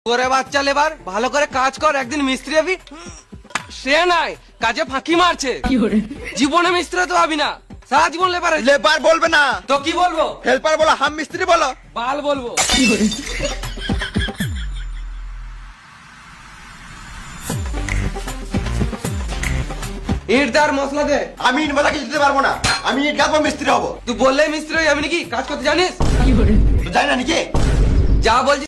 করে বাচ্চা লেবার ভালো করে কাজ কর, একদিন মিস্ত্রি হবি। সে নাই কাজে ফাঁকি মারছে, জীবনে মিস্ত্রি তো ভাবি না, সারা জীবন লেবার। লেবার বলবে না তো কি বলবো? হেল্পার বলো, হাম মিস্ত্রি বলো। বাল বলবো। ইট দার মশলা দে। আমি ইট বালা কিছু দিতে পারবো না, আমি ইট গাঁথবো, মিস্ত্রি হবো। তুই বললে মিস্ত্রি হয়ে যাবি নাকি? কাজ করতে জানিস? তো জানি না নাকি? যা বলছি